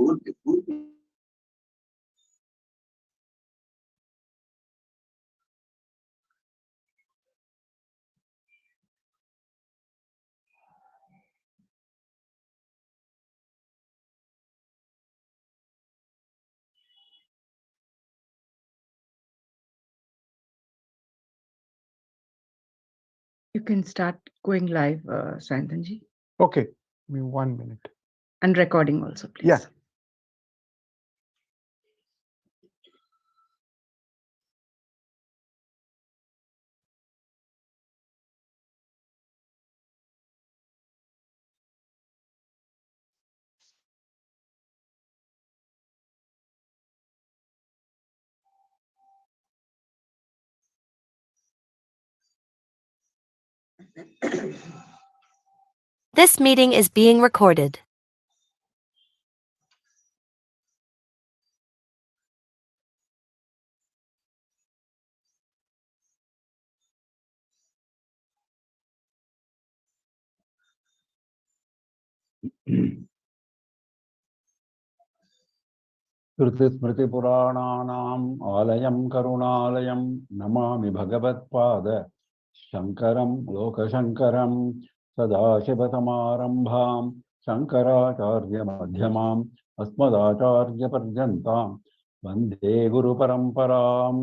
You can start going live, Sayantanji. Okay, give me 1 minute. And recording also, please. Yeah. This meeting is being recorded. श्रुतिस्मृतिपुराणानाम् आलयं करुणालयं नमामि भगवत्पाद शङ्करं लोकशङ्करं सदाशिवसमारम्भां शङ्कराचार्यमध्यमाम् अस्मदाचार्यपर्यन्तां वन्दे गुरुपरम्पराम्.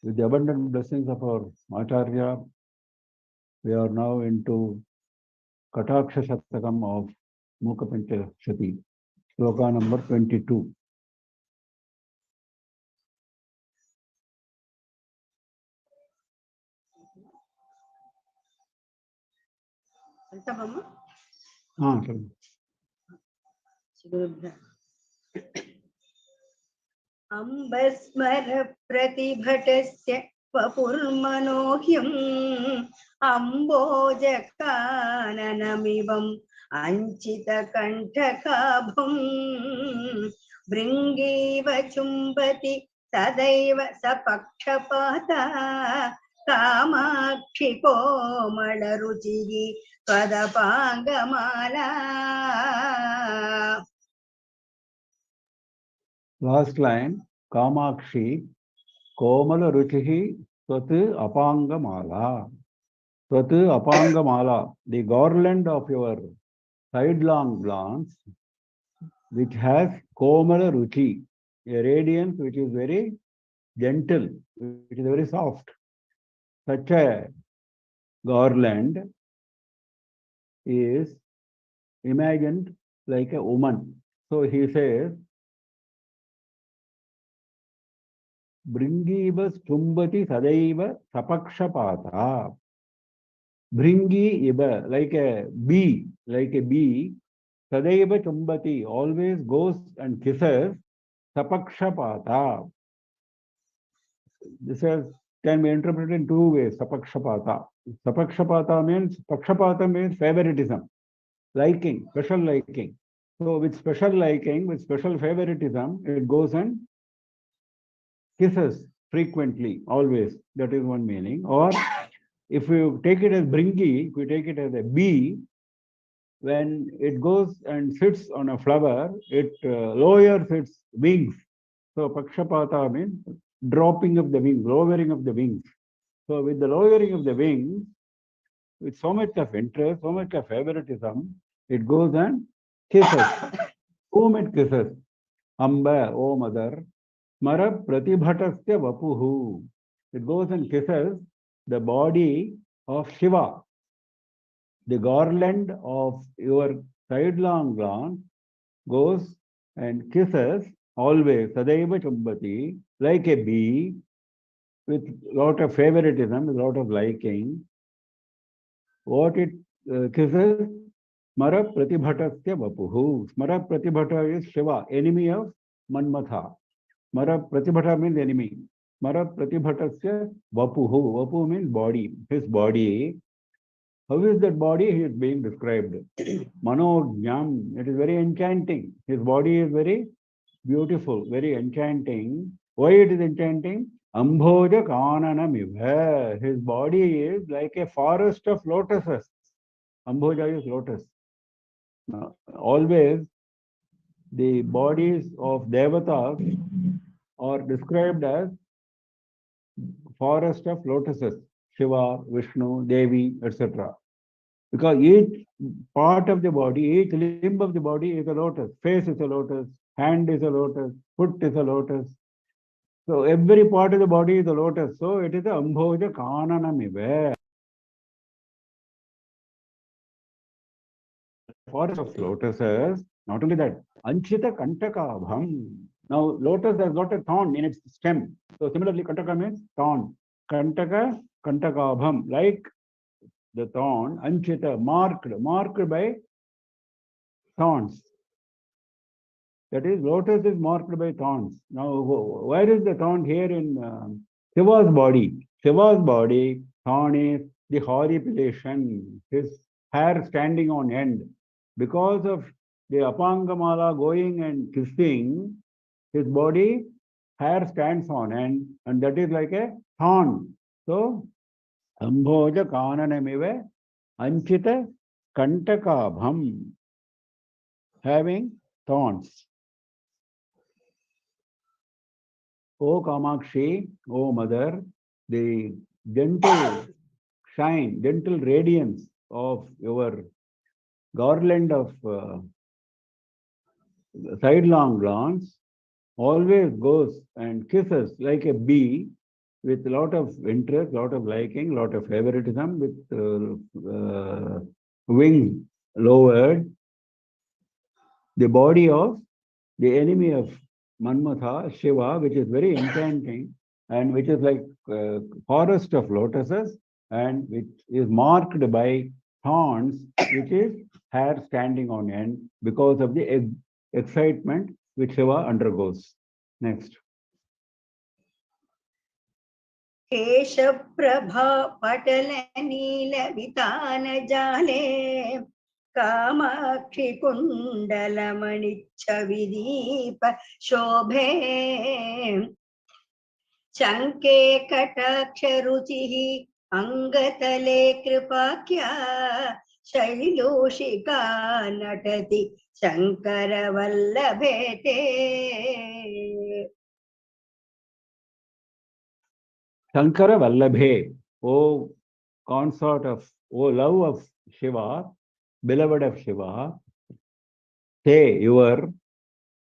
With the abundant blessings of our Acharya, we are now into Kataksha Shatakam of Mookapanchashati. Sloka number 22. अम्बस्मर प्रतिभटस्य वपुर्मनोह्यम् अम्बोजकाननमिवम् अञ्चितकण्ठकाभम् भृङ्गीव चुम्बति सदैव सपक्षपाता Kamakshi कोमलरुचिः त्वदपाङ्गमाला. Last line, Kamakshi, Komala Ruchihi, Twatu Apangamala. Twatu Apangamala, the garland of your sidelong glance, which has Komala Ruchi, a radiance which is very gentle, which is very soft. Such a garland is imagined like a woman. So he says, Bringiva Chumbati Sadaiva Sapakshapata. Bringi Iba, like a bee, Sadaiva Chumbati, always goes and kisses Sapakshapata. This can be interpreted in two ways, Sapakshapata. Sapakshapata means favoritism, liking, special liking. So with special liking, with special favoritism, it goes and kisses frequently, always. That is one meaning. Or if you take it as bringi, if you take it as a bee, when it goes and sits on a flower, it lowers its wings. So pakshapata means dropping of the wings, lowering of the wings. So with the lowering of the wings, with so much of interest, so much of favoritism, it goes and kisses. Whom it kisses? Amba, O mother, Mara Pratibhatasya Vapuhu. It goes and kisses the body of Shiva. The garland of your sidelong glance goes and kisses always, Sadaiva Chumbati, like a bee, with lot of favoritism, with lot of liking. What it kisses? Smara Pratibhatasya Vapuhu. Smara Pratibhata is Shiva, enemy of Manmatha. Smara Pratibhata means enemy. Smara Pratibhatasya Vapuhu. Vapu means body. His body. How is that body? He is being described. Manojñam. It is very enchanting. His body is very beautiful, very enchanting. Why it is enchanting? Ambhoja Kananamiva. His body is like a forest of lotuses. Ambhoja is lotus. Always the bodies of devatas are described as forest of lotuses, Shiva, Vishnu, Devi, etc. Because each part of the body, each limb of the body is a lotus. Face is a lotus, hand is a lotus, foot is a lotus. So every part of the body is a lotus. So it is a Ambhoja Kananamive. Forest of lotuses. Not only that, Anchita Kantakabham. Now, lotus has got a thorn in its stem. So similarly, Kantaka means thorn. Kantaka, Kantakabham, like the thorn, Anchita, marked by thorns. That is, lotus is marked by thorns. Now, where is the thorn here in Shiva's body? Shiva's body, thorn is the horripilation, his hair standing on end. Because of the Apangamala going and kissing, his body, hair stands on end, and that is like a thorn. So, Ambhoja Kananamive Anchita Kantakabham, having thorns. O Kamakshi, O Mother, the gentle shine, gentle radiance of your garland of sidelong glance always goes and kisses like a bee with a lot of interest, lot of liking, lot of favoritism, with wings lowered, the body of the enemy of Manmatha, Shiva, which is very enchanting and which is like forest of lotuses and which is marked by thorns, which is hair standing on end because of the excitement which Shiva undergoes. Next. केशप्रभा पटलनीलवितानजाले Kamakshi कुण्डलमणिच्छविदीप शोभे चङ्के कटाक्षरुचिः अङ्गतले कृपाख्या शैलूषिका नटति शङ्करवल्लभे ते Shankara Vallabhe, O consort of, O love of Shiva, beloved of Shiva, say your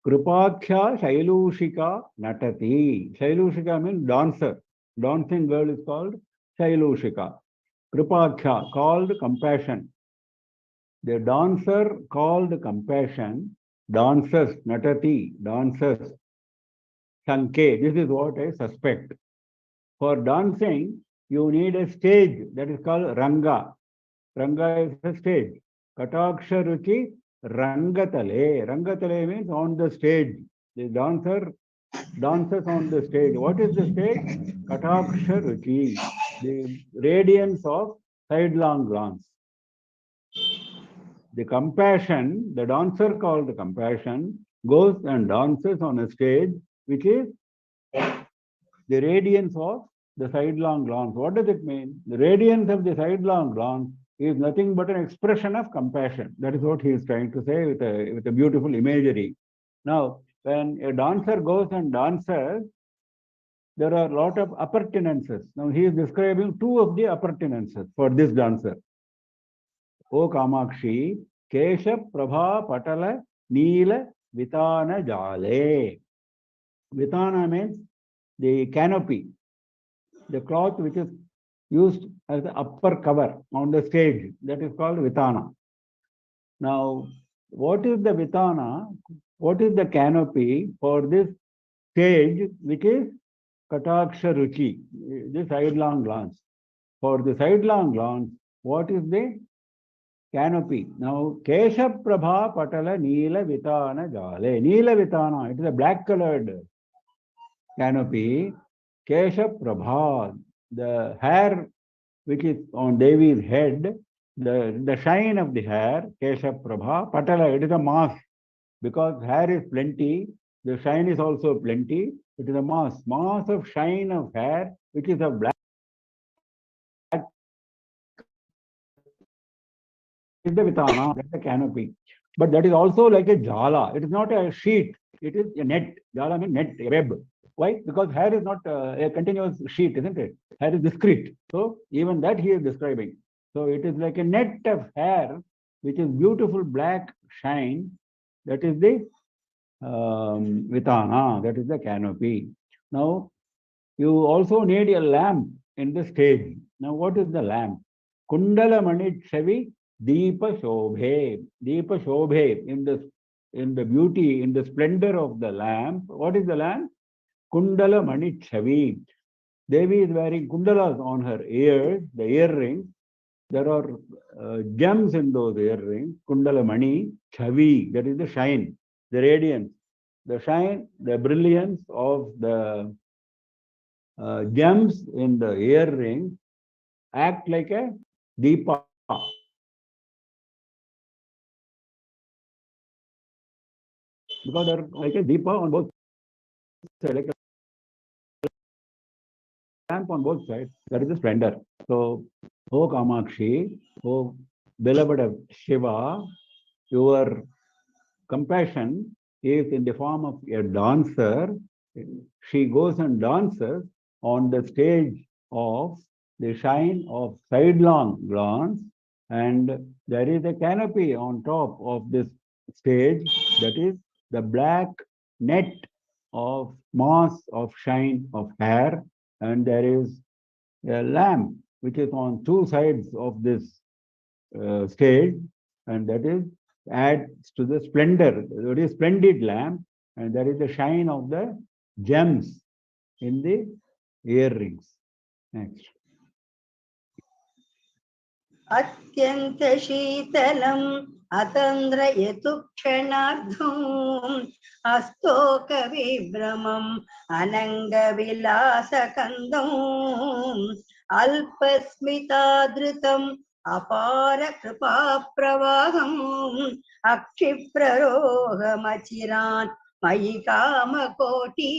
Kripakhya Shailushika Natati. Shailushika means dancer. Dancing girl is called Shailushika. Kripakhya, called compassion. The dancer called compassion, dancers, Natati, dancers. Sanke, this is what I suspect. For dancing, you need a stage that is called Ranga. Ranga is a stage. Kataksha Ruchi Rangatale. Rangatale means on the stage. The dancer dances on the stage. What is the stage? Kataksha Ruchi. The radiance of sidelong glance. The compassion, the dancer called the compassion, goes and dances on a stage which is the radiance of the sidelong glance. What does it mean? The radiance of the sidelong glance is nothing but an expression of compassion. That is what he is trying to say with a beautiful imagery. Now, when a dancer goes and dances, there are a lot of appurtenances. Now, he is describing two of the appurtenances for this dancer. O Kamakshi, Kesha Prabha Patala Neela Vitana Jale. Vitana means the canopy, the cloth which is used as the upper cover on the stage, that is called Vitana. Now, what is the Vitana? What is the canopy for this stage which is Kataksha Ruchi, the sidelong glance? For the sidelong glance, what is the canopy? Now, Kesha Prabha Patala Neela Vitana Jale. Neela Vitana, it is a black colored canopy. Kesha Prabha, the hair which is on Devi's head, the shine of the hair, Kesha Prabha, Patala, it is a mass. Because hair is plenty, the shine is also plenty, it is a mass of shine of hair, which is a black, is the Vitana, that's the canopy. But that is also like a jala. It is not a sheet. It is a net. Jala means net, a web. Why? Because hair is not a continuous sheet, isn't it? Hair is discrete. So even that he is describing. So it is like a net of hair, which is beautiful black shine. That is the vitana. That is the canopy. Now you also need a lamp in the stage. Now what is the lamp? Kundala Mani Chavi Deepa Shobhe. Deepa Shobhe, in the beauty, in the splendor of the lamp. What is the lamp? Kundala Mani Chavi. Devi is wearing kundalas on her ears, the earrings. There are gems in those earrings. Kundala Mani Chavi. That is the shine, the radiance, the shine, the brilliance of the gems in the earring act like a deepa. Because they're like a deepa on both sides, like a lamp on both sides. That is the splendor. So, O Kamakshi, O beloved of Shiva, your compassion is in the form of a dancer. She goes and dances on the stage of the shine of sidelong glance, and there is a canopy on top of this stage, that is the black net of mass of shine of hair, and there is a lamp which is on two sides of this stage, and that is adds to the splendor. It is splendid lamp, and there is the shine of the gems in the earrings. Next. अत्यंत शीतलम् अतन्द्रयतु क्षणार्धम् अस्तोक विभ्रमम् अनङ्गविलासकन्दम् अल्पस्मितादृतम् अपार कृपा प्रवाहम् अक्षिप्ररोहमचिरान् मयि Kamakoti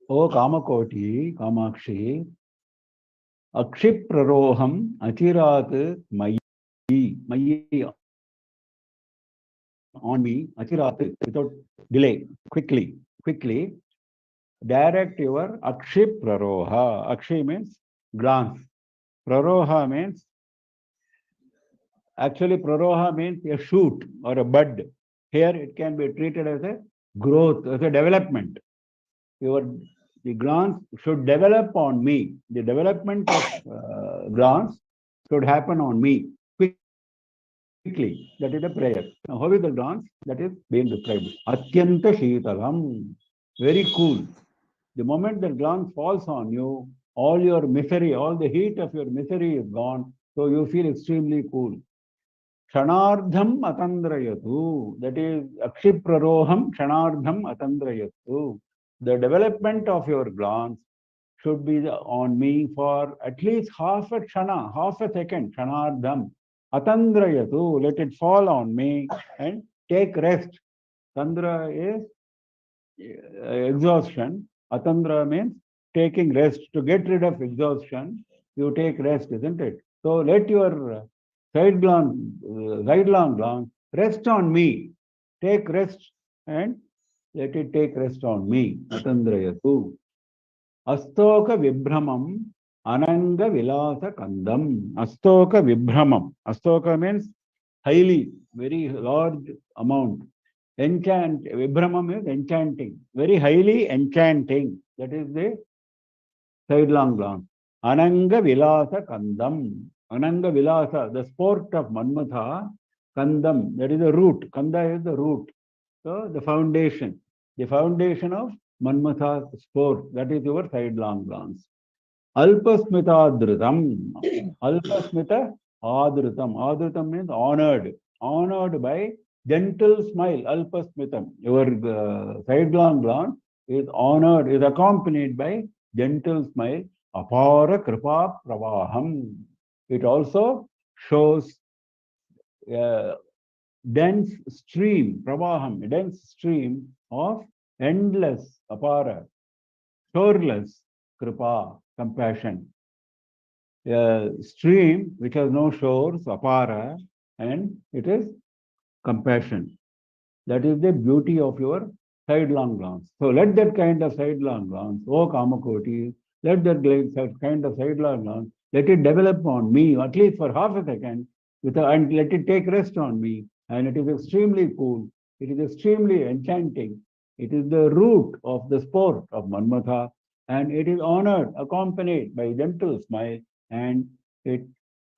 O Kamakoti, Kamakshi, Akshipraroham Achirat Mayi, Mayi on me, Achirat, without delay, quickly, direct your Akshipraroha. Akshi means glance. Praroha means, actually Praroha means a shoot or a bud. Here it can be treated as a growth, as a development. The glance should develop on me. The development of glance should happen on me quickly. That is the prayer. Now, how is the glance? That is being described. Atyanta Sheetalam. Very cool. The moment the glance falls on you, all your misery, all the heat of your misery is gone. So you feel extremely cool. Kshanardham atandrayatu. That is Akshipraroham Kshanardham atandrayatu. The development of your glance should be on me for at least half a kshana, half a second, kshanardham. Atandrayatu, let it fall on me and take rest. Tandra is exhaustion. Atandra means taking rest. To get rid of exhaustion, you take rest, isn't it? So let your sidelong glance rest on me. Take rest and let it take rest on me. Atandrayatu. Astoka Vibramam Ananga Vilasa Kandam. Astoka Vibramam. Astoka means highly, very large amount. Vibramam is enchanting, very highly enchanting. That is the sidelong glance. Ananga Vilasa Kandam. Ananga Vilasa, the sport of Manmatha. Kandam, that is the root. Kanda is the root. So the foundation of Manmatha's sport, that is your sidelong glance. Alpasmita Adritam. Alpasmita Adritam. Adritam means honored by gentle smile. Alpasmitam. Your sidelong glance is honored, is accompanied by gentle smile. Apara Kripa Pravaham. It also shows dense stream, pravaham, a dense stream of endless, apara, shoreless kripa, compassion. a stream which has no shores, apara, and it is compassion. That is the beauty of your sidelong glance. So let that kind of sidelong glance, oh Kamakoti, let that kind of sidelong glance, let it develop on me, at least for half a second, and let it take rest on me. And it is extremely cool. It is extremely enchanting. It is the root of the sport of Manmatha, and it is honored, accompanied by gentle smile, and it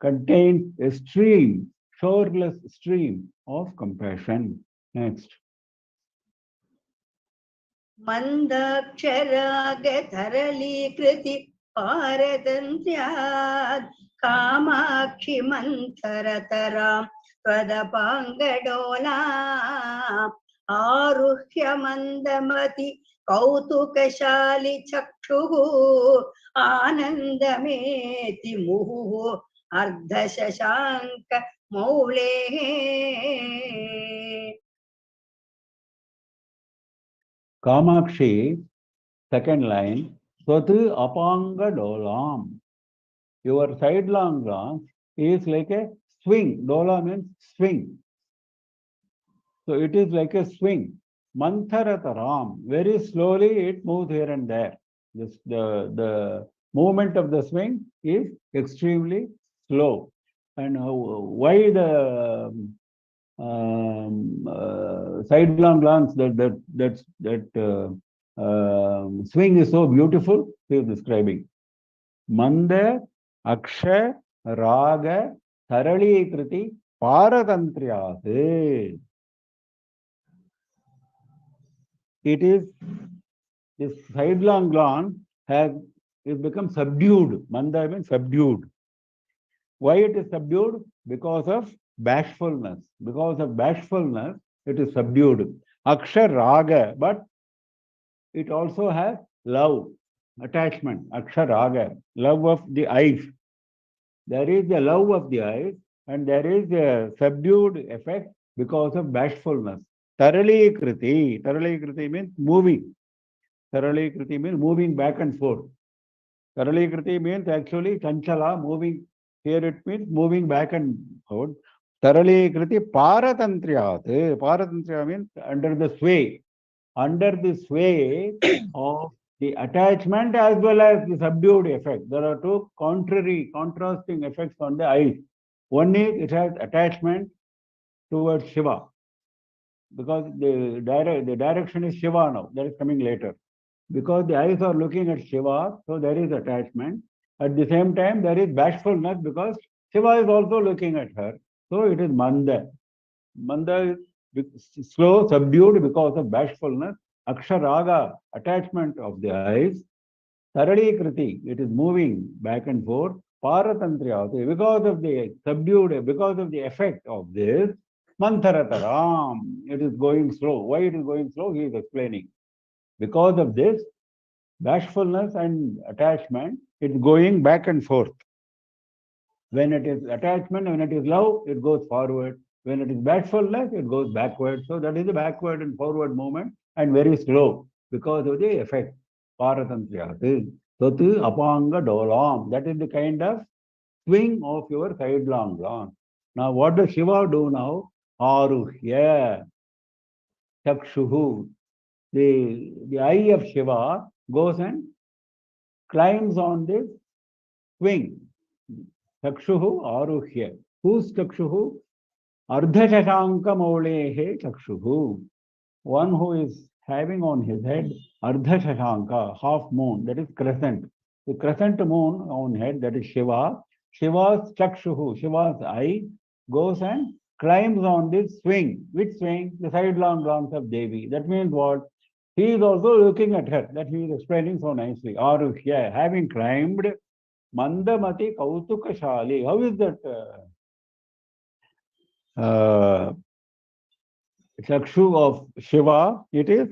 contains a stream, shoreless stream of compassion. Next. मन्दाक्षरागधरलीकृति पारतन्त्र्यात् Kamakshi मन्थरतरां त्वदपाङ्गडोलाम् आरुह्य मन्दमति कौतुकशालि चक्षुः आनन्दमेति मुहुः अर्धशशाङ्क मौलेः Kamakshi, second line, Swatu Apanga Dolam. Your sidelong glance is like a swing. Dola means swing. So it is like a swing. Mantharataram. Very slowly it moves here and there. The movement of the swing is extremely slow. And why the sidelong glance, that swing is so beautiful, he is describing. Manda, Aksha, Raga, Tharali Kriti, Paratantriyate. It is, this sidelong glance is become subdued. Manda means subdued. Why it is subdued? Because of bashfulness. Because of bashfulness, it is subdued. Akshar raga, but it also has love, attachment. Akshar raga, love of the eyes. There is the love of the eyes, and there is a subdued effect because of bashfulness. Tarali kriti. Tarali kriti means moving. Tarali kriti means moving back and forth. Tarali kriti means actually chanchala, moving. Here it means moving back and forth. Tarali kriti paratantriyat. Paratantriya means under the sway. Under the sway of the attachment as well as the subdued effect. There are two contrasting effects on the eyes. One is it has attachment towards Shiva, because the direction is Shiva now. That is coming later. Because the eyes are looking at Shiva, so there is attachment. At the same time, there is bashfulness because Shiva is also looking at her. So it is Manda. Manda is slow, subdued because of bashfulness. Aksharaga, attachment of the eyes. Taradi kriti, it is moving back and forth. Paratantriya, because of the subdued, because of the effect of this, Mantharataram, it is going slow. Why it is going slow? He is explaining. Because of this, bashfulness and attachment, it's going back and forth. When it is attachment, when it is love, it goes forward. When it is bashfulness, it goes backward. So that is the backward and forward movement, and very slow because of the effect. Paratantriyati. Tatu apanga dolam. That is the kind of swing of your sidelong glance. Now what does Shiva do now? Aruhya. Chakshuhu. The eye of Shiva goes and climbs on this swing. Chakshuhu aruhya. Whose chakshuhu? Ardhashashanka maulehe chakshuhu. One who is having on his head Ardhashashanka, half moon, that is crescent. The crescent moon on head, that is Shiva. Shiva's chakshuhu, Shiva's eye, goes and climbs on this swing. Which swing? The sidelong glance of Devi. That means what? He is also looking at her. That he is explaining so nicely. Aruhya, having climbed Mandamati Kautukashali. How is that chakshu of Shiva? It is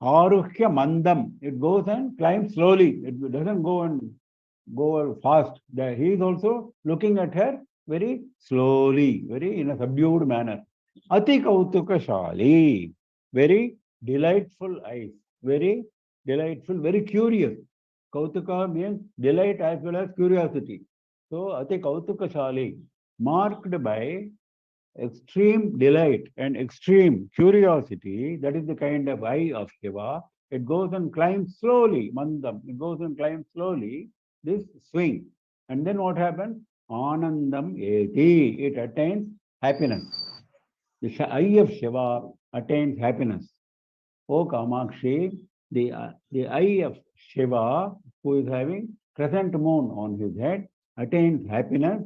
Aruhya Mandam. It goes and climbs slowly. It doesn't go fast. He is also looking at her very slowly, very in a subdued manner. Ati Kautukashali. Very delightful eyes. Very delightful, very curious. Kautuka means delight as well as curiosity. So Ati Kautukashali, marked by extreme delight and extreme curiosity, that is the kind of eye of Shiva. It goes and climbs slowly, mandam. It goes and climbs slowly, this swing. And then what happens? Anandam eti. It attains happiness. The eye of Shiva attains happiness. O Kamakshi, the eye of Shiva, who is having crescent moon on his head, attains happiness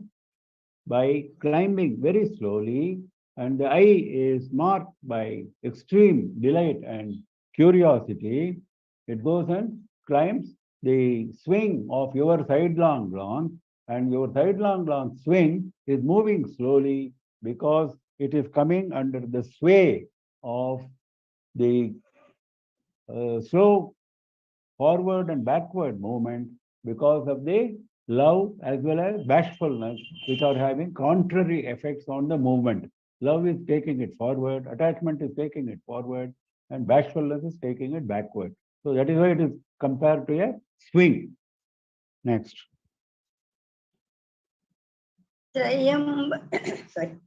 by climbing very slowly, and the eye is marked by extreme delight and curiosity. It goes and climbs the swing of your sidelong glance, and your sidelong glance swing is moving slowly because it is coming under the sway of the slow forward and backward movement because of the love as well as bashfulness, which are having contrary effects on the movement. Love is taking it forward, attachment is taking it forward, and bashfulness is taking it backward. So that is why it is compared to a swing. Next. sorry.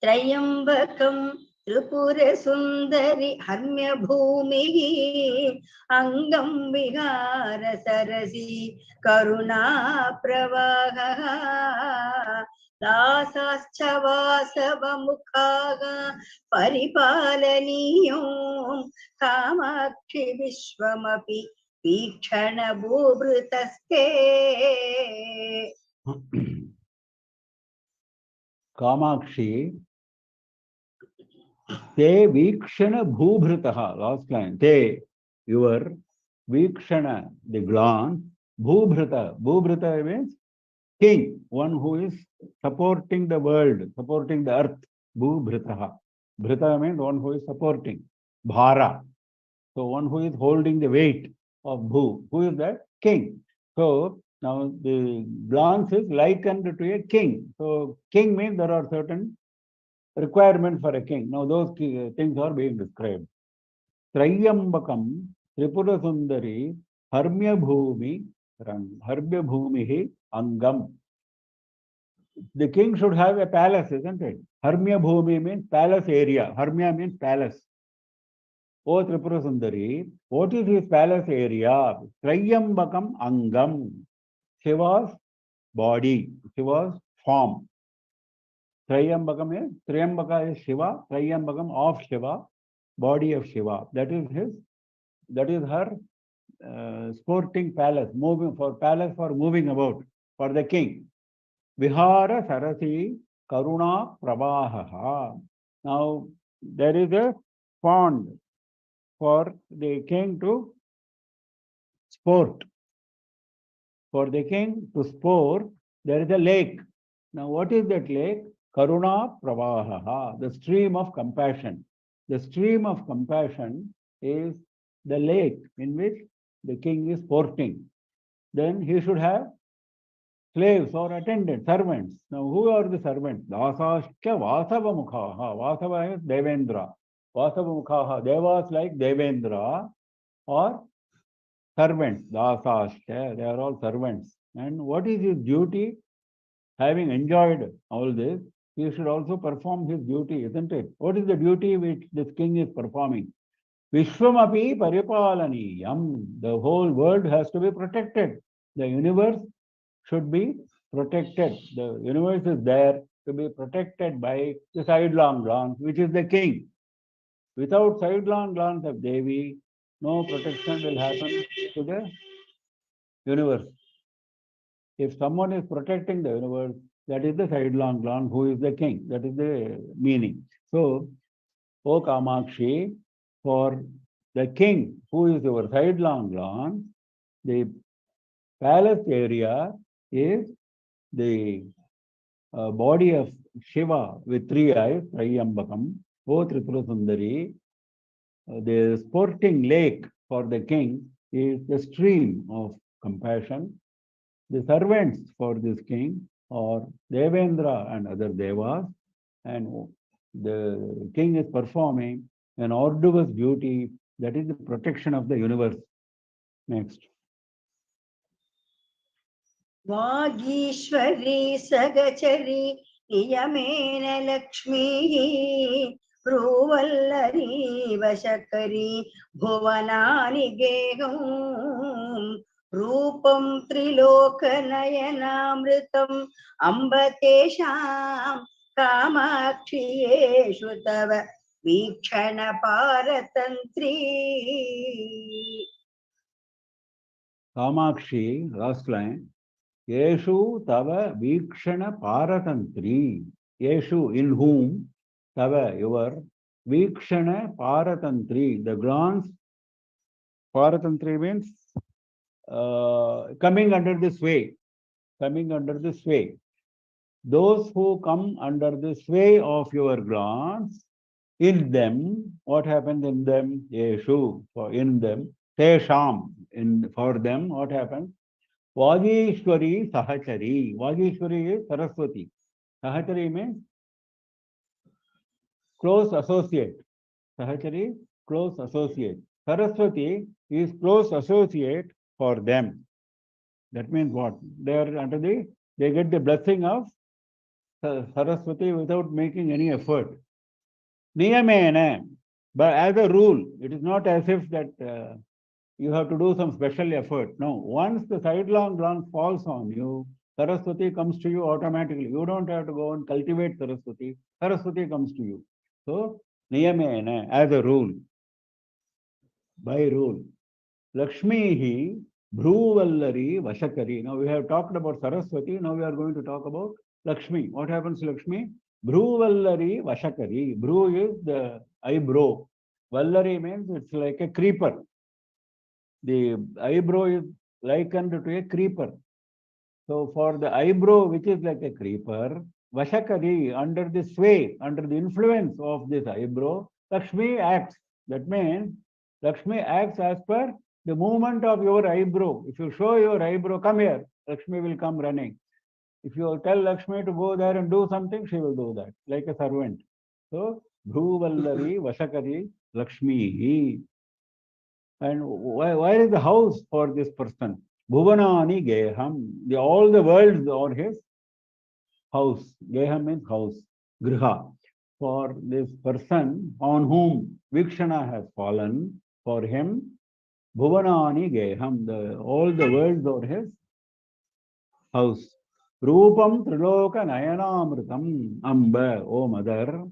त्रयम्बकं Tripurasundari हर्म्यभूमिः अङ्गं विहार सरसि करुणाप्रवाहः दासाश्च वासवमुखाः परिपालनीयो Kamakshi विश्वमपि वीक्षणभूभृतस्ते Kamakshi, te vikshana bhubhritaha, last line, te, your vikshana, the glance, bhubhrita, bhubhrita means king, one who is supporting the world, supporting the earth, bhubhritaha. Bhrita means one who is supporting, bhara. So one who is holding the weight of bhu. Who is that? King. So now the glance is likened to a king. So king means there are certain requirements for a king. Now those things are being described. Trayambakam, Tripura Sundari, Harmya Bhumi, Harbya Bhumihi, Angam. The king should have a palace, isn't it? Harmya Bhumi means palace area. Harmya means palace. O Tripura Sundari, what is his palace area? Trayambakam Angam. Shiva's body, Shiva's form. Trayambakam is, Trayambaka is Shiva, Trayambakam of Shiva, body of Shiva. That is her sporting palace, moving for moving about, for the king. Vihara Sarasi Karuna Pravaha. Now, there is a pond for the king to sport. For the king to sport, there is a lake. Now, what is that lake? Karuna Pravaha, the stream of compassion. The stream of compassion is the lake in which the king is sporting. Then he should have slaves or attendants, servants. Now, who are the servants? Dasashcha Vasava Mukhaha. Vasava is Devendra. Vasava Mukhaha. Devas like Devendra or servants. Dasashcha. They are all servants. And what is his duty? Having enjoyed all this, he should also perform his duty, isn't it? What is the duty which this king is performing? Vishwamapi Paripalaniyam. The whole world has to be protected. The universe should be protected. The universe is there to be protected by the sidelong glance, which is the king. Without sidelong glance of Devi, no protection will happen to the universe. If someone is protecting the universe, that is the sidelong glance, who is the king. That is the meaning. So, O Kamakshi, for the king, who is your sidelong glance, the palace area is the body of Shiva with 3 eyes, Trayambakam, O Tripura Sundari. The sporting lake for the king is the stream of compassion. The servants for this king are Devendra and other devas, and the king is performing an arduous duty, that is the protection of the universe. Next. Vagishwari सगचरी नियमेन लक्ष्मीः भ्रूवल्लरी वशकरी भुवनानि गेहं रूपं त्रिलोकनयनामृतम् अम्ब तेषां कामाक्षियेषु तव वीक्षण पारतन्त्री. Kamakshi, last line. Yeshu tava vikshana paratantri. Yeshu, in whom, tava, your, vikshana paratantri. The glance, paratantri means coming under this way. Coming under this way. Those who come under the sway of your glance, in them, what happens in them? Yeshu, for in them, Tesham, for them, what happens? Vagishwari Sahachari. Vagishwari is Saraswati. Sahachari means close associate. Sahachari, close associate. Saraswati is close associate for them. That means what? They are under they get the blessing of Saraswati without making any effort. Niyamena, but as a rule, it is not as if that you have to do some special effort. No, once the sidelong glance falls on you, Saraswati comes to you automatically. You don't have to go and cultivate Saraswati. Saraswati comes to you. So, Niyamena, as a rule, by rule. Lakshmi Bhruvallari Vashakari. Now we have talked about Saraswati. Now we are going to talk about Lakshmi. What happens to Lakshmi? Bhruvallari Vashakari. Bhru is the eyebrow. Vallari means it's like a creeper. The eyebrow is likened to a creeper. So for the eyebrow, which is like a creeper, Vashakari, under the sway, under the influence of this eyebrow, Lakshmi acts. That means Lakshmi acts as per the movement of your eyebrow. If you show your eyebrow, come here, Lakshmi will come running. If you tell Lakshmi to go there and do something, she will do that, like a servant. So, Bhruvallari, Vashakari, Lakshmi. And where is the house for this person? Bhuvanani Geham. All the worlds are his house. Geham means house. Griha. For this person on whom Vikshana has fallen, for him, Bhuvanani Geham. All the worlds are his house. Rupam Triloka Nayanamritam Amba, O mother,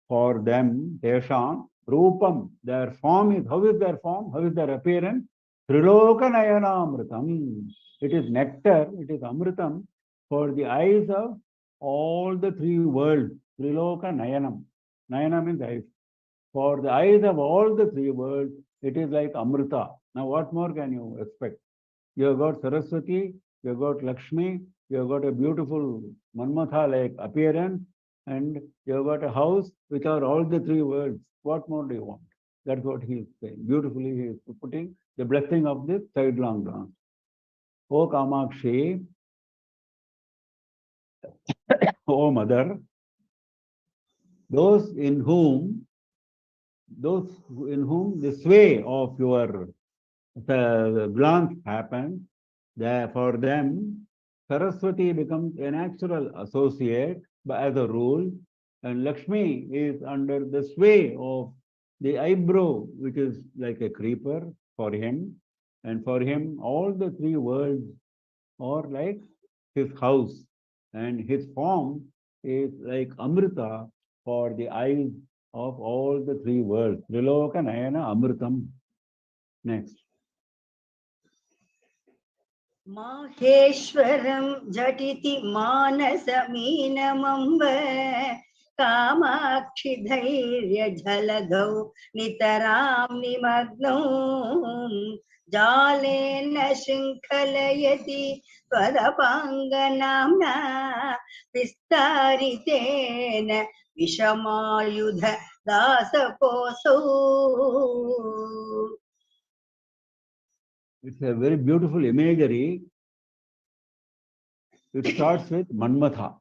for them, Tesham, Rupam, their form is, how is their form? How is their appearance? Triloka Nayanamritam. It is nectar, it is Amritam for the eyes of all the three worlds. Triloka Nayanam. Nayana means eyes. For the eyes of all the three worlds, it is like Amrita. Now, what more can you expect? You have got Saraswati, you have got Lakshmi, you have got a beautiful Manmatha-like appearance, and you have got a house which are all the three worlds. What more do you want? That's what he is saying. Beautifully, he is putting the blessing of this sidelong glance. O Kamakshi, O mother, those in whom the sway of your glance happens, for them, Saraswati becomes a natural associate as a rule, and Lakshmi is under the sway of the eyebrow, which is like a creeper for him, and for him, all the three worlds are like his house, and his form is like Amrita for the eyes of all the three worlds. Triloka Nayana Amritam. Next. माहेश्वरं झटिति मानसमीनमम्ब कामाक्षि धैर्य झलगौ नितरां निमग्नौ जालेन शृङ्खलयति त्वदपाङ्गनाम्ना विस्तारितेन विषमायुध दासपोऽसौ. It's a very beautiful imagery. It starts with Manmatha.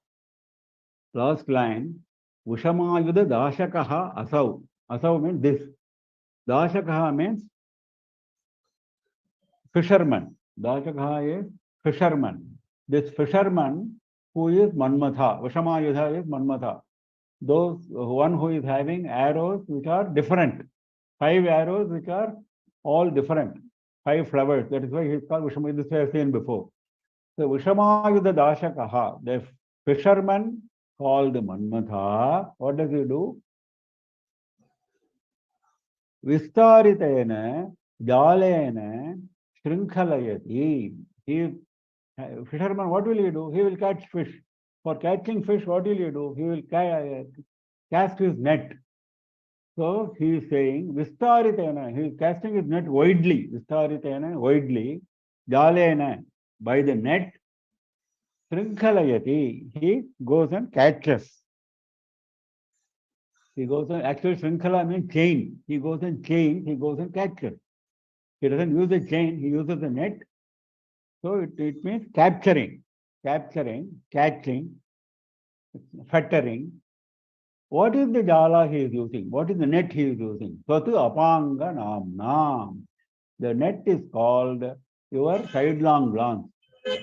Last line, Ushamayuda Dashakaha Asau. Asau means this. Dashakaha means fisherman. Dashakaha is fisherman. this fisherman who is Manmatha, Vishamayudha is Manmatha. Those one who is having arrows which are different, 5 arrows which are all different, 5 flowers. That is why he is called Vishamayudha. This we have seen before. So Vishamayudha Dashakaha, the fisherman called Manmatha, what does he do? Vistaritena Jalena Shrinkhalayati. He fisherman, what will he do? He will catch fish. For catching fish, what will he do? He will cast his net. So he is saying Vistaritena. He is casting his net widely. Vistaritena, widely. Jalena, by the net. Shrinkhalayati. He goes and catches. He goes and actually Shrinkhala means chain. He goes and catches. He doesn't use a chain, he uses a net. So it means capturing, catching, fettering. What is the jala he is using? What is the net he is using? Swatu apanga namnam. The net is called your sidelong glance.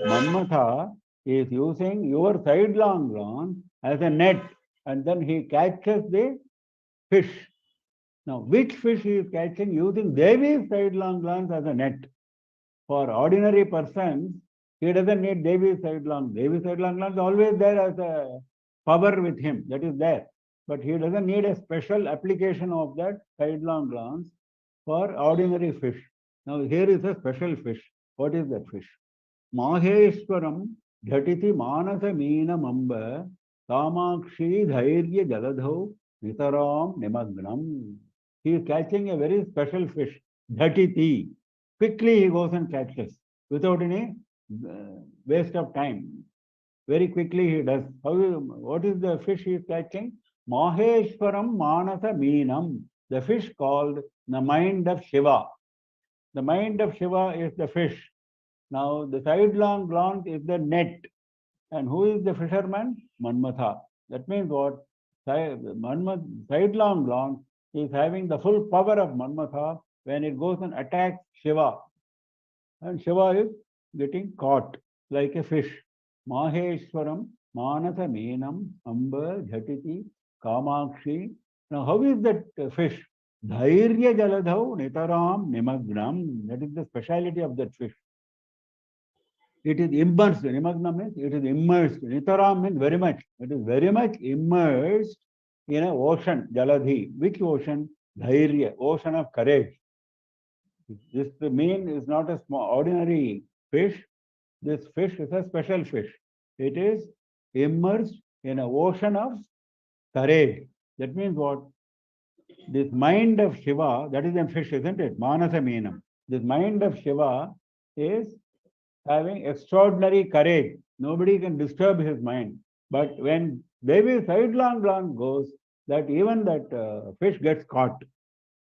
Manmatha is using your sidelong glance as a net, and then he catches the fish. Now, which fish he is catching? Using Devi's sidelong glance as a net. For ordinary persons, he doesn't need Devi's sidelong. Devi's sidelong glance is always there as a power with him. That is there. But he doesn't need a special application of that sidelong glance for ordinary fish. Now, here is a special fish. What is that fish? Maheshwaram Dhatiti Manasa Meena Mamba Kamakshi Dhairya Jagadhau Nitaram Nimagnam. He is catching a very special fish, Dhatiti. Quickly he goes and catches without any waste of time. Very quickly he does. What is the fish he is catching? Maheshwaram Manasa Meenam. The fish called the mind of Shiva. The mind of Shiva is the fish. Now the sidelong glance is the net. And who is the fisherman? Manmatha. That means what? Sidelong glance is having the full power of Manmatha when it goes and attacks Shiva. And Shiva is getting caught like a fish. Maheshwaram, Manasa Meenam, Amba, Jhatiti, Kamakshi. Now, how is that fish? Dhairya Jaladhau, Nitaram, Nimagnam. That is the speciality of that fish. It is immersed. Nimagnam means it is immersed. Nitaram means very much. It is very much immersed in an ocean, Jaladhi. Which ocean? Dhairya, ocean of courage. This mean is not a small ordinary fish. This fish is a special fish. It is immersed in an ocean of courage. That means what? This mind of Shiva, that is a fish, isn't it? Manasa Meenam. This mind of Shiva is having extraordinary courage. Nobody can disturb his mind. But when Devi sidelong glance goes, that even that fish gets caught.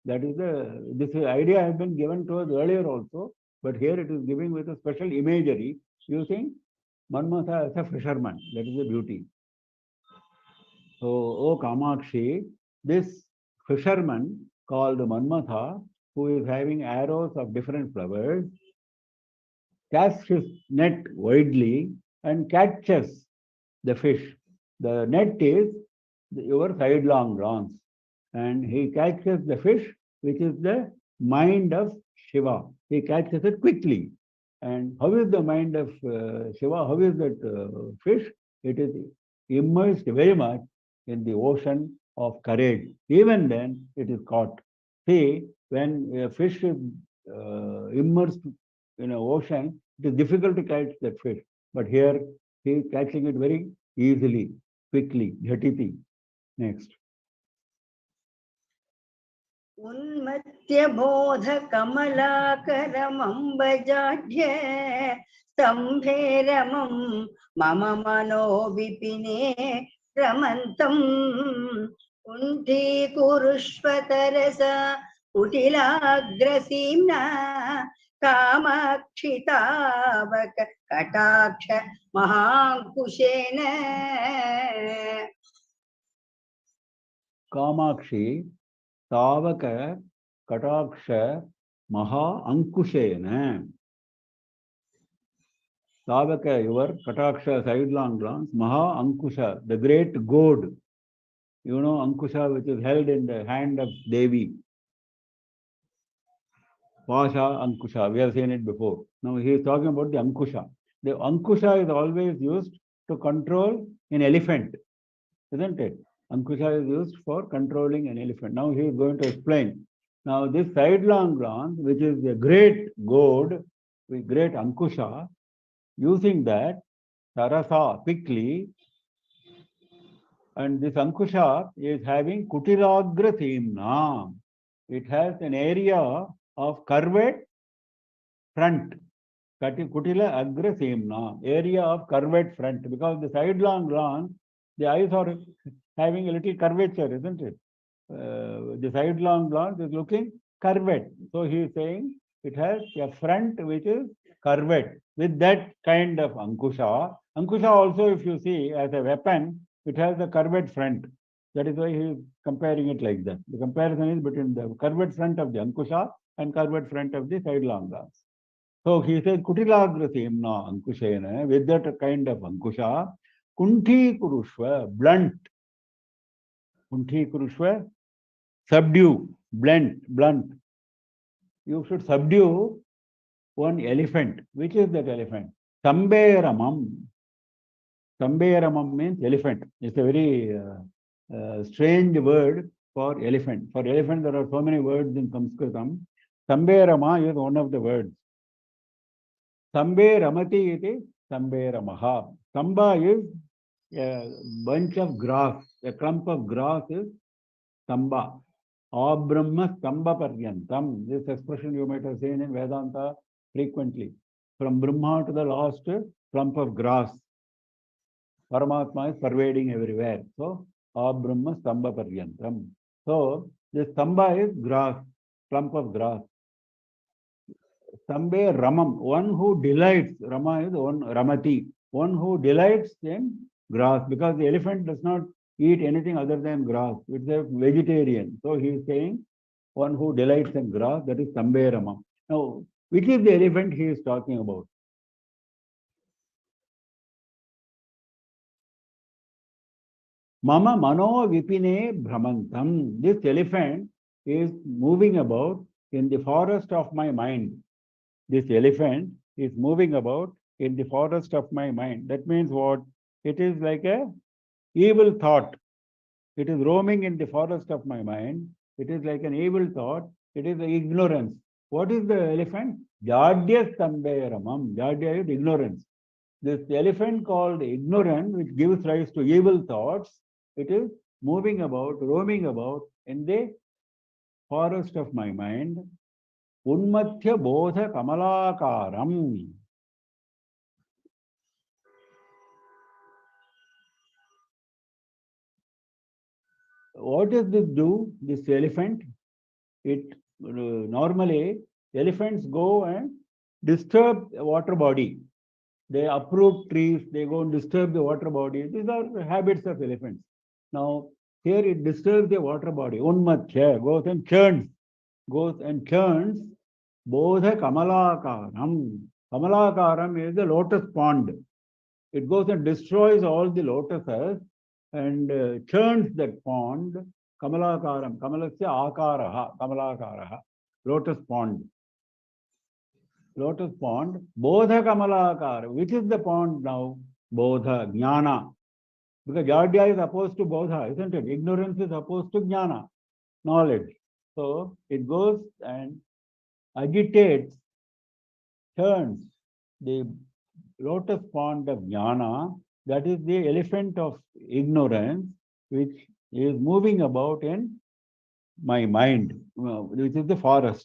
That is this idea has been given to us earlier also, but here it is giving with a special imagery using Manmatha as a fisherman. That is the beauty. So, O Kamakshi, this fisherman called Manmatha, who is having arrows of different flowers, casts his net widely and catches the fish. The net is your sidelong glance. And he catches the fish, which is the mind of Shiva. He catches it quickly. And how is the mind of Shiva? How is that fish? It is immersed very much in the ocean of courage. Even then, it is caught. See, when a fish is immersed in an ocean, it is difficult to catch that fish. But here, he is catching it very easily, quickly. Jhatiti. Next. उन्मत्य बोध कमलाकरमम्बजाढ्य स्तम्भेरमं मम मनो विपिने रमन्तम् कुण्ठीकुरुष्व तरसा कुटिलाग्रसीम्ना कामाक्षितावक कटाक्ष महाङ्कुशेन Kamakshi Tavaka Kataksha Maha Ankushena. Lavaka, your Kataksha, sidelong glance, Maha Ankusha, the great goad. You know Ankusha, which is held in the hand of Devi. Pasha, Ankusha, we have seen it before. Now he is talking about the Ankusha. The Ankusha is always used to control an elephant, isn't it? Ankusha is used for controlling an elephant. Now he is going to explain. Now this sidelong glance, which is a great goad, with great Ankusha, using that, Sarasa, quickly, and this Ankusha is having Kutilagra Simna. It has an area of curved front. Kutila Agra Simna, area of curved front, because the sidelong glance, the eyes are having a little curvature, isn't it? The sidelong glance is looking curved. So he is saying it has a front which is curved. With that kind of Ankusha, Ankusha also, if you see as a weapon, it has a curved front. That is why he is comparing it like that. The comparison is between the curved front of the Ankusha and curved front of the sidelong glance. So he said, Kutilagra Simna Ankushena, with that kind of Ankusha, Kunti Kurushva, blunt. Kunti Kurushva, subdue, blunt. You should subdue one elephant. Which is that elephant? Samberamam. Samberamam means elephant. It's a very strange word for elephant. For elephant, there are so many words in Sanskritam. Samberama is one of the words. Sambe Ramati iti Sambe Ramaha. Samba is a bunch of grass, a clump of grass is Samba. Abrahma Samba Paryantam. This expression you might have seen in Vedanta frequently. From Brahma to the last clump of grass. Paramatma is pervading everywhere. So, Abrahma Samba Paryantam. So, this Samba is grass, clump of grass. Sambe Ramam, one who delights, Rama is one Ramati, one who delights in grass, because the elephant does not eat anything other than grass. It's a vegetarian. So he is saying one who delights in grass, that is Sambe Ramam. Now, which is the elephant he is talking about? Mama Mano Vipine Brahmantam. This elephant is moving about in the forest of my mind. This elephant is moving about in the forest of my mind. That means what? It is like a evil thought. It is roaming in the forest of my mind. It is like an evil thought. It is ignorance. What is the elephant? Jadya Samberamam. Jadya is ignorance. This elephant called ignorance, which gives rise to evil thoughts, it is moving about, roaming about in the forest of my mind. Unmathya Bodha Kamalakaram. What does this do, this elephant? It normally, elephants go and disturb a water body. They uproot trees, they go and disturb the water body. These are habits of elephants. Now, here it disturbs the water body. Unmathya goes and churns. Bodha Kamalakaram. Kamalakaram is the lotus pond. It goes and destroys all the lotuses and churns that pond. Kamalakaram. Kamalasya akaraha. Kamalakaraha. Lotus pond. Lotus pond. Bodha Kamalakara. Which is the pond now? Bodha. Jnana. Because Jadya is opposed to Bodha, isn't it? Ignorance is opposed to Jnana. Knowledge. So it goes and agitates, turns the lotus pond of Jnana, that is the elephant of ignorance, which is moving about in my mind, which is the forest.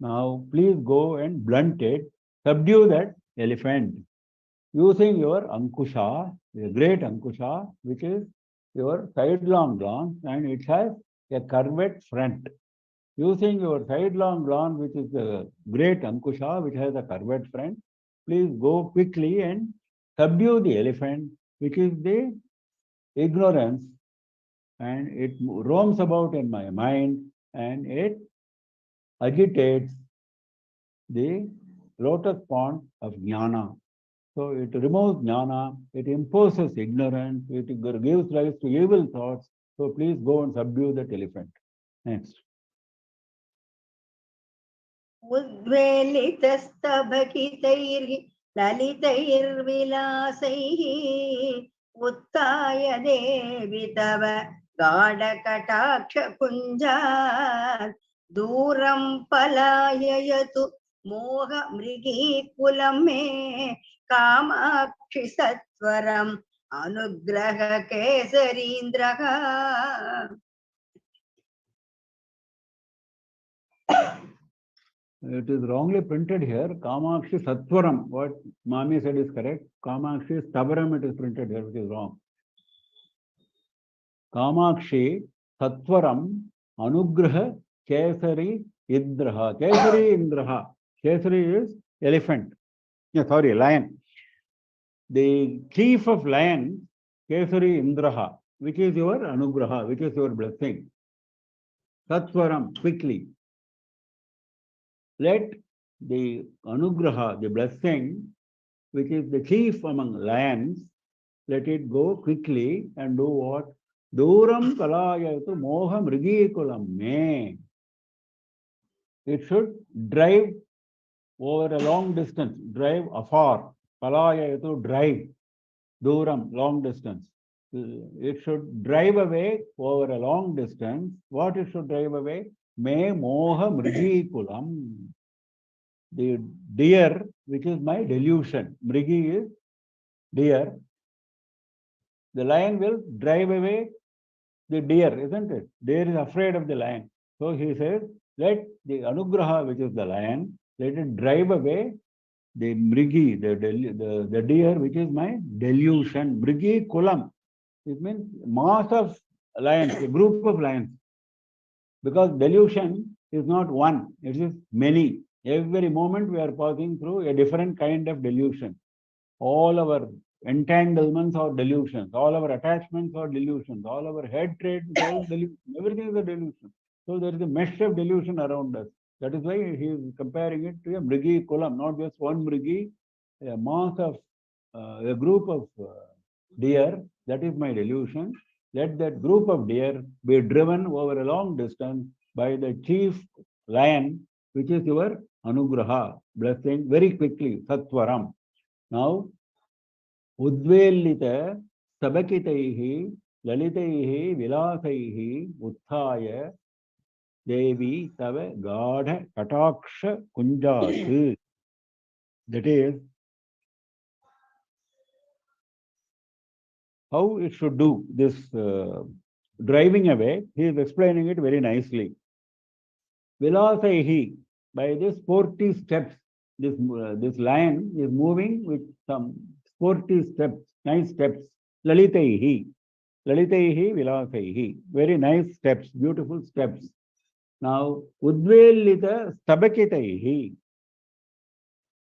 Now, please go and blunt it, subdue that elephant, using your Ankusha, the great Ankusha, which is your sidelong glance, and it has a curved front. Using your sidelong glance, which is the great Ankusha, which has a curved front, please go quickly and subdue the elephant, which is the ignorance, and it roams about in my mind, and it agitates the lotus pond of Jnana. So it removes jnana, it imposes ignorance, it gives rise to evil thoughts. So please go and subdue that elephant. Next. उद्वेलितस्तभकितैर्हि ललितैर्विलासैः उत्थाय देवि तव गाढकटाक्षपुञ्जात् दूरं पलाययतु मोहमृगीकुलं मे कामाक्षि सत्वरम् अनुग्रह केसरीन्द्रः. It is wrongly printed here. Kamakshi Satvaram. What Mami said is correct. Kamakshi Stavaram, it is printed here, which is wrong. Kamakshi Satvaram Anugraha Kesari Indraha. Kesari Indraha. Kesari is elephant. Yeah, sorry, lion. The chief of lions, Kesari Indraha, which is your Anugraha, which is your blessing. Satvaram, quickly. Let the Anugraha, the blessing, which is the chief among lions, let it go quickly and do what? Duram kalayatu moha mrigikulam me. It should drive over a long distance, drive afar. Kalayatu, drive. Duram, long distance. It should drive away over a long distance. What it should drive away? Me moha mrigikulam. The deer, which is my delusion. Mrigi is deer. The lion will drive away the deer, isn't it? Deer is afraid of the lion. So he says, let the Anugraha, which is the lion, let it drive away the Mrigi, the deer, which is my delusion. Mrigi Kulam. It means mass of lions, a group of lions. Because delusion is not one, it is many. Every moment we are passing through a different kind of delusion. All our entanglements are delusions. All our attachments are delusions. All our hatred is all delusion. Everything is a delusion. So there is a mesh of delusion around us. That is why he is comparing it to a Mrigi Kulam, not just one Mrigi, a mass of, a group of deer. That is my delusion. Let that group of deer be driven over a long distance by the chief lion, which is your Anugraha, blessing, very quickly, Satvaram. Now, Udvelita Sabakitaihi Lalitaihi Vilasaihi Utthaya Devi Tava Gadha Kataksha Kunjat. That is how it should do this driving away. He is explaining it very nicely. Vilasaihi, by the sporty steps, this lion is moving with some sporty steps, nice steps. Lalitaihi, Lalitaihi, Vilasaihi, very nice steps, beautiful steps. Now, Udvelita Stabakitaihi,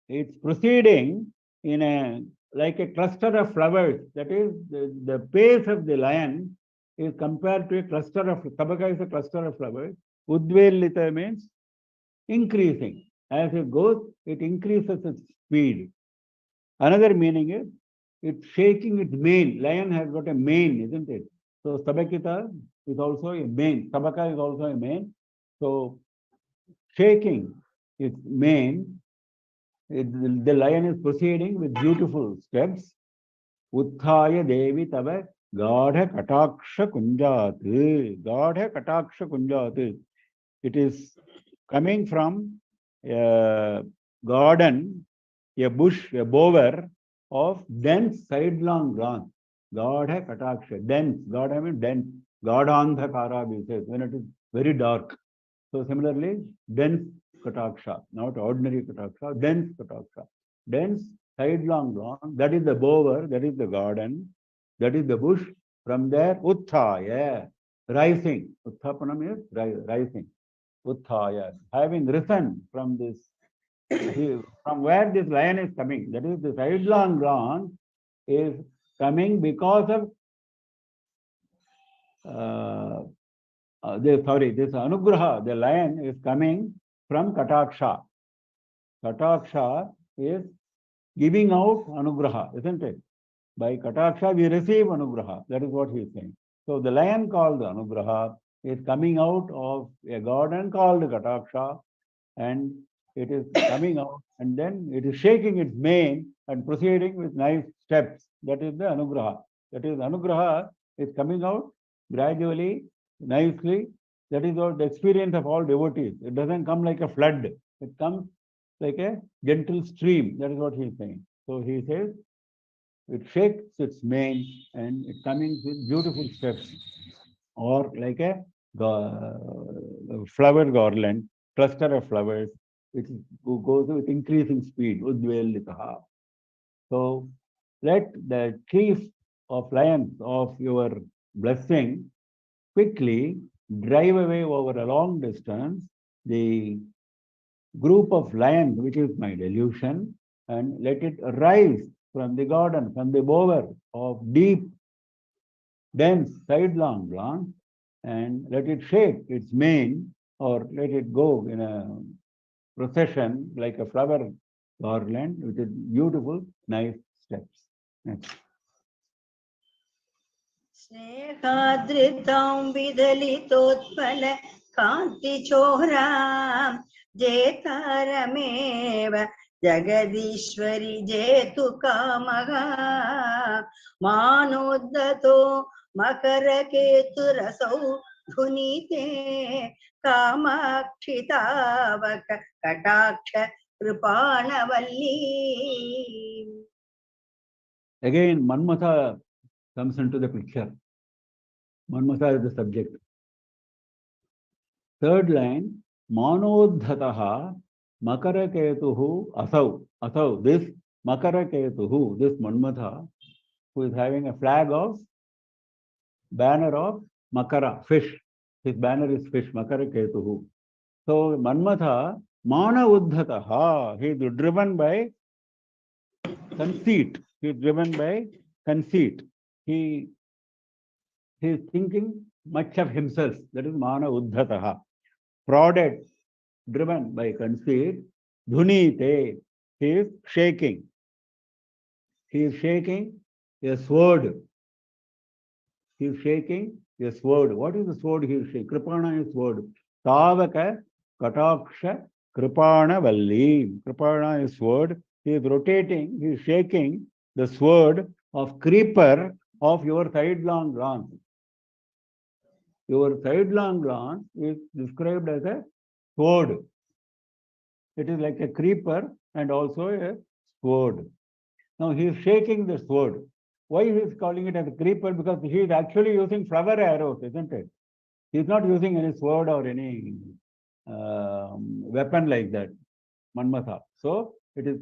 it's proceeding in a like a cluster of flowers. That is, the pace of the lion is compared to a cluster of, Tabaka is a cluster of flowers. Udvelita means increasing. As it goes, it increases its speed. Another meaning is it's shaking its mane. Lion has got a mane, isn't it? So Sabakita is also a mane. Sabaka is also a mane. So shaking its mane, the lion is proceeding with beautiful steps. Utthaya Devi Tava Gadha Kataksha Kunjat. Gadha Kataksha Kunjat. It is coming from a garden, a bush, a bower of dense sidelong grass. Gadha Kataksha, dense. Gadha means dense. Gadandhakara, we say, when it is very dark. So similarly, dense Kataksha, not ordinary Kataksha, dense Kataksha. Dense sidelong grass, that is the bower, that is the garden, that is the bush. From there, Utthaya, rising. Utthapanam is rising. Utthaya, having risen from this, from where this lion is coming, that is the sidelong ground is coming because of this Anugraha, the lion is coming from Kataksha. Kataksha is giving out anugraha, isn't it? By kataksha, we receive anugraha. That is what he is saying. So the lion called anugraha is coming out of a garden called kataksha, and it is coming out, and then it is shaking its mane and proceeding with nice steps. That is the anugraha. That is anugraha is coming out gradually, nicely. That is what the experience of all devotees. It doesn't come like a flood. It comes like a gentle stream. That is what he is saying. So he says, it shakes its mane and it coming with beautiful steps, or like a flower garland, cluster of flowers, which goes with increasing speed. Udvelitaha. So let the chief of lions of your blessing quickly drive away over a long distance the group of lions, which is my delusion, and let it rise from the garden, from the bower of deep, dense, sidelong glance, and let it shake its mane, or let it go in a procession like a flower garland with its beautiful, nice steps. Next. स्नेहादृतां विदलितोत्पल कान्तिचोरां जेतारमेव जगदीश्वरि जेतु कामः मानोद्धतो मकरकेतुरसौ धुनीते कामाक्षितावक कटाक्ष कृपाणवल्ली. Again, Manmatha comes into the picture. Manmatha is the subject. Third line, Manodhataha Makaraketuhu Asau. Asau, this Makaraketuhu, this Manmatha, who is having a flag of banner of Makara, fish. His banner is fish, Makaraketuhu. So Manmatha, Mana Uddhataha, he is driven by conceit. He is driven by conceit. He is thinking much of himself. That is Mana Uddhataha. Prodded, driven by conceit. Dhunite, he is shaking. He is shaking a sword. He is shaking a sword. What is the sword he is shaking? Kripana is sword. Tavaka Kataksha Kripana Valli. Kripana is sword. He is rotating, he is shaking the sword of creeper of your sidelong glance. Your sidelong glance is described as a sword. It is like a creeper and also a sword. Now he is shaking the sword. Why he is calling it as a creeper? Because he is actually using flower arrows, isn't it? He is not using any sword or any weapon like that, Manmatha. So it is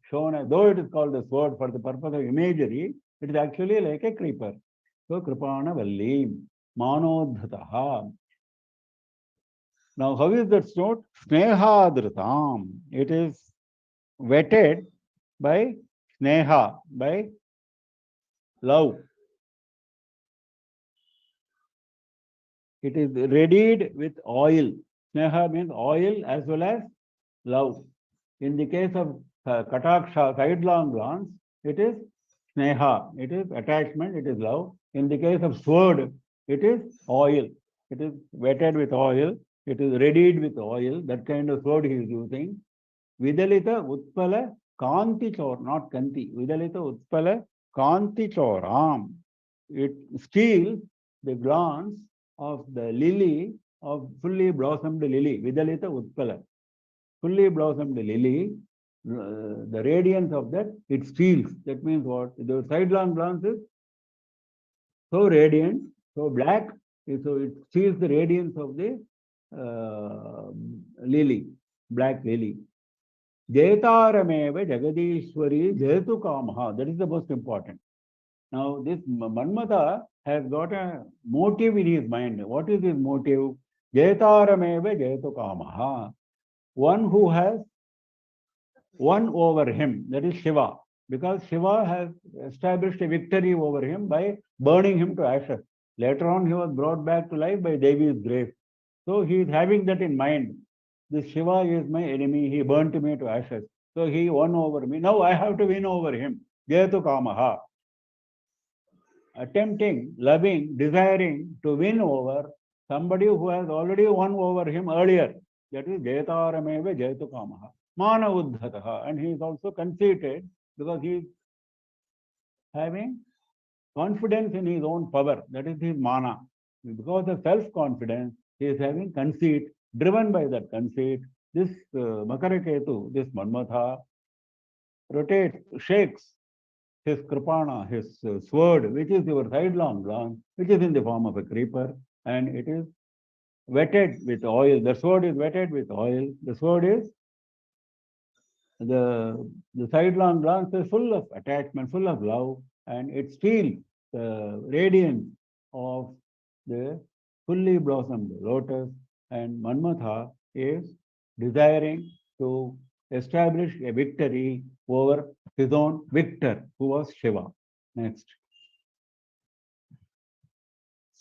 shown as, though it is called a sword for the purpose of imagery, it is actually like a creeper. So Kripana Valli, Manodhataha. Now how is that sword? Snehadritam. It is wetted by sneha, by love. It is readied with oil. Sneha means oil as well as love. In the case of kataksha, sidelong glance, it is sneha. It is attachment, it is love. In the case of sword, it is oil. It is wetted with oil. It is readied with oil. That kind of sword he is using. Vidalita Utpala Kanti Chor, not Kanti. Vidalita Utpala Kanti Choram. It steals the glance of the lily, of fully blossomed lily. Vidalita Utpala. Fully blossomed lily, the radiance of that, it steals. That means what? The sidelong glance is so radiant, so black, so it steals the radiance of the lily, black lily. Jetarameva Jagadishwari Jetu Kamaha. That is the most important. Now, this Manmatha has got a motive in his mind. What is his motive? Jetarameva Jetu Kamaha. One who has won over him, that is Shiva. Because Shiva has established a victory over him by burning him to ashes. Later on, he was brought back to life by Devi's grace. So he is having that in mind. This Shiva is my enemy, he burnt me to ashes. So he won over me. Now I have to win over him. Jayatu Kamaha. Attempting, loving, desiring to win over somebody who has already won over him earlier. That is Jayatarameva Jayatu Kamaha. Mana Uddhataha. And he is also conceited because he is having confidence in his own power. That is his mana. Because of self-confidence, he is having conceit. Driven by that conceit, this Makaraketu, this Manmatha, rotates, shakes his kripana, his sword, which is your sidelong glance, which is in the form of a creeper, and it is wetted with oil. The sword is wetted with oil. The sword is, the sidelong glance is full of attachment, full of love, and it steals the radiance of the fully blossomed lotus, and Manmatha is desiring to establish a victory over his own victor, who was Shiva. Next.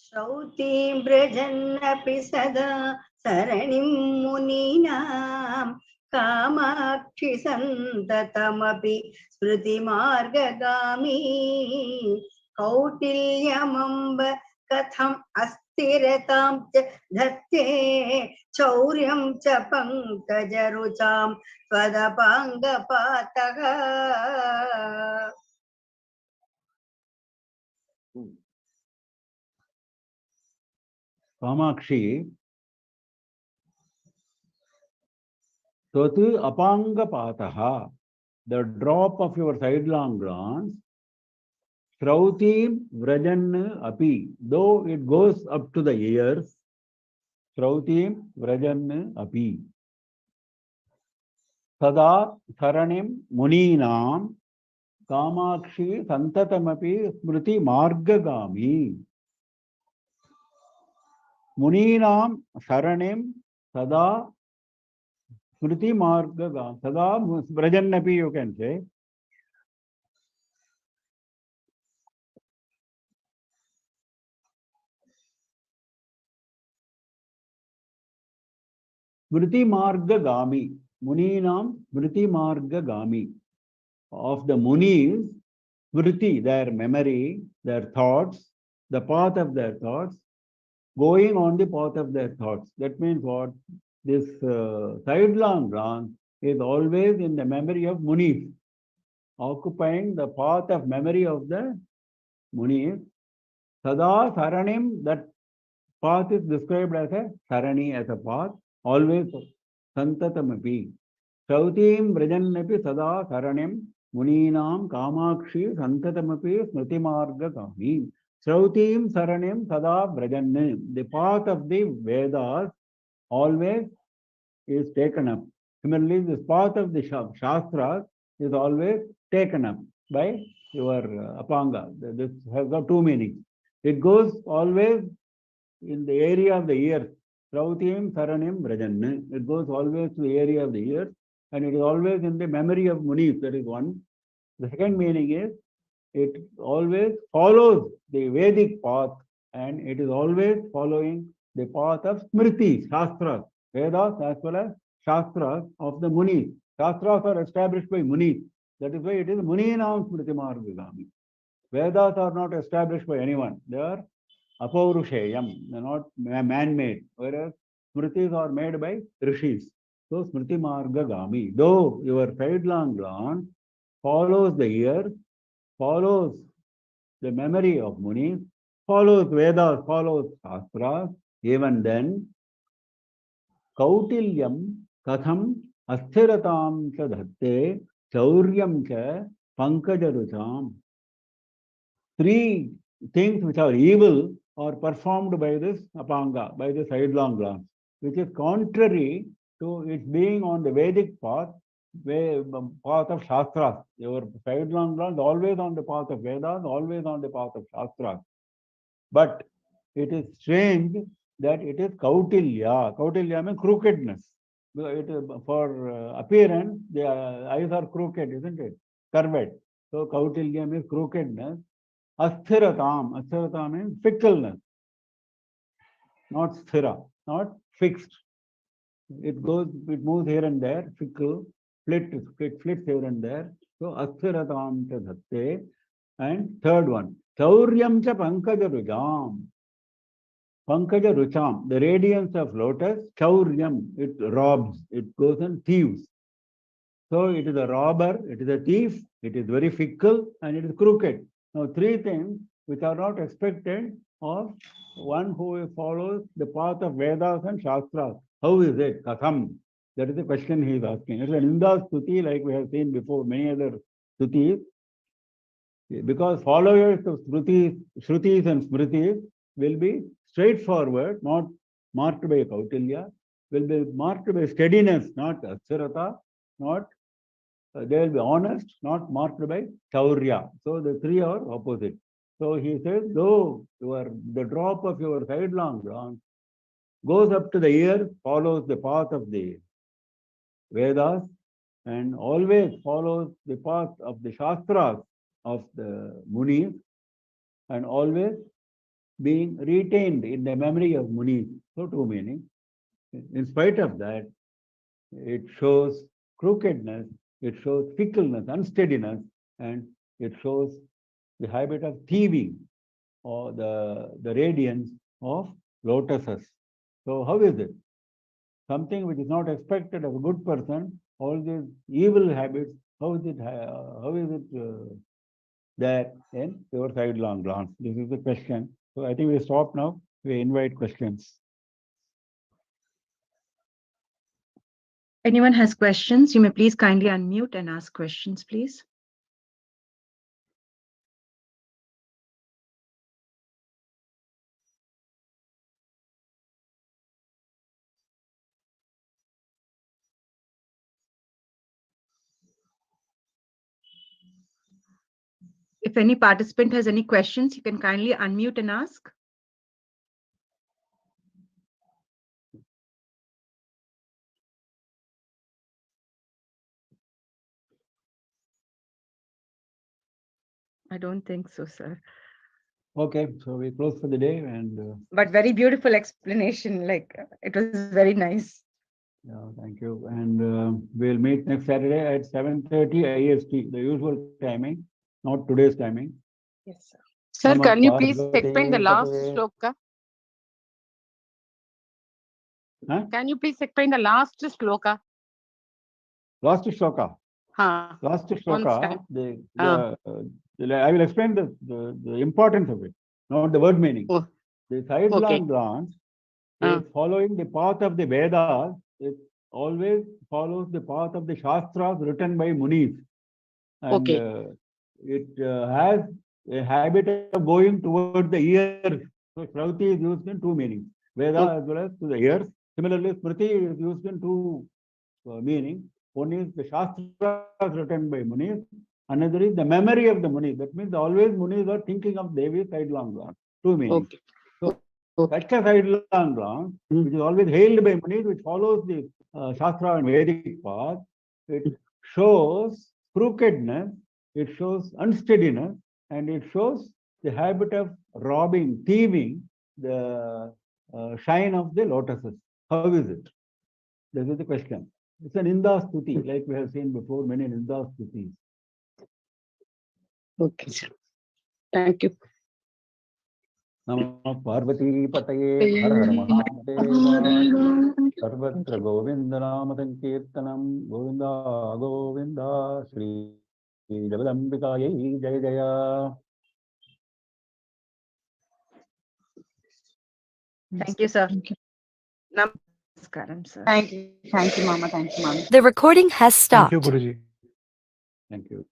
श्रौतीं व्रजन्नपि सदा सरणिं मुनीनां कामाक्षि सन्ततमपि स्मृतिमार्गगामी कौटिल्यमम्ब कथम् अस्थिरतां च धत्ते चौर्यं च पङ्कजरुचां त्वदपाङ्गपातः Kamakshi, Tvatu Apanga Pataha, the drop of your sidelong glance, Shrautim Vrajan Api, though it goes up to the ears, Shrautim Vrajan Api. Sada Tharanim Muninam Kamakshi Santatamapi Smriti Margagami. Muninam Sharanim Sada Smriti Margagami. Sada Vrajannapi, you can say. Smriti Margagami. Muninam Smriti Margagami. Of the Munis, Smriti, their memory, their thoughts, the path of their thoughts, going on the path of their thoughts. That means what? This sidelong glance is always in the memory of Munis, occupying the path of memory of the Munis. Sada Saranim, that path is described as a Sarani, as a path, always Santatamapi. Shautim Vrajannapi Sada Saranim Muninam Kamakshi Santatamapi Smritimarga Kami. Shautim Saranim Sada Vrajannim. The path of the Vedas always is taken up. Similarly, this path of the Shastras is always taken up by your Apanga. This has got two meanings. It goes always in the area of the ear. Shrautim Saranim Vrajanne. It goes always to the area of the ear, and it is always in the memory of Munis. That is one. The second meaning is it always follows the Vedic path, and it is always following the path of Smriti, Shastras, Vedas as well as Shastras of the Munis. Shastras are established by Munis. That is why it is Muninam Smriti Margagami. Vedas are not established by anyone. They are Apaurusheyam. They are not man-made. Whereas Smritis are made by Rishis. So Smriti Margagami. Though your sidelong glance follows the ear, follows the memory of Munis, follows Vedas, follows Shastras, even then, Kautilyam Katham Asthiratam cha dhatte Chauryam cha Pankajarucham. Three things which are evil are performed by this Apanga, by the sidelong glance, which is contrary to its being on the Vedic path, path of Shastras. Your sidelong glance always on the path of Vedas, always on the path of Shastras. But it is strange that it is Kautilya. Kautilya means crookedness. For appearance, the eyes are crooked, isn't it? Curved. So Kautilya means crookedness. Asthiratam. Asthiratam means fickleness. Not sthira, not fixed. It moves here and there, fickle. flits here and there. So asthiratam cha dhatte. And third one, chauryam cha pankaja rujam. Pankaja rucham, the radiance of lotus, chauryam, it robs, it goes and thieves. So it is a robber, it is a thief, it is very fickle, and it is crooked. Now, three things which are not expected of one who follows the path of Vedas and Shastras. How is it? Katham. That is the question he is asking. It's an Inda Stuti, like we have seen before, many other Stutis. Because followers of Shrutis and Smritis will be straightforward, not marked by Kautilya, will be marked by steadiness, not Asarata, not they will be honest, not marked by Chaurya. So the three are opposite. So he says, though the drop of your sidelong glance goes up to the ear, follows the path of the Vedas, and always follows the path of the Shastras of the Munis, and always being retained in the memory of Munis. So two meanings. In spite of that, it shows crookedness, it shows fickleness, unsteadiness, and it shows the habit of thieving or the radiance of lotuses. So how is it? Something which is not expected of a good person, all these evil habits, how is it there in your sidelong glance? This is the question. So I think we stop now. We invite questions. Anyone has questions, you may please kindly unmute and ask questions, please. If any participant has any questions, you can kindly unmute and ask. I don't think so, sir. Okay, so we close for the day, and But very beautiful explanation. Like it was very nice. yeah, thank you. And we'll meet next Saturday at 7:30 IST, the usual timing, not today's timing. Yes, sir. Sir, Namah can you please Parvati explain the last Pathe. shloka? Huh? Can you please explain the last shloka? Last shloka. Ha. Last One shloka, time. I will explain the importance of it, not the word meaning. Oh, The sidelong okay. glance Ah. is following the path of the Vedas. It always follows the path of the Shastras written by Munis. And Okay. it has a habit of going towards the ears. So Shruti is used in two meanings, Veda Okay. as well as to the ears. Similarly, Smriti is used in two meanings. One is the Shastras written by Munis, another is the memory of the Munis. That means always Munis are thinking of Devi sidelong glance. Two meanings. Okay. So Okay. such a sidelong glance, which is always hailed by Munis, which follows the Shastra and Vedic path, it shows crookedness, it shows unsteadiness, and it shows the habit of robbing, thieving the shine of the lotuses. How is it? This is the question. It's an Inda Stuti, like we have seen before, many Inda Stutis. Okay, sir. Thank you. Namah Parvati Pataye Har Har Mahadeva Sarvatra Govinda Nama Sankirtanam Govinda Govinda Shri Jagadambikaye Jaya Jaya. Thank you, sir. Namaskaram, sir. Thank you. Thank you, Mama. Thank you, Mama. The recording has Thank you, stopped. Guruji. Thank you.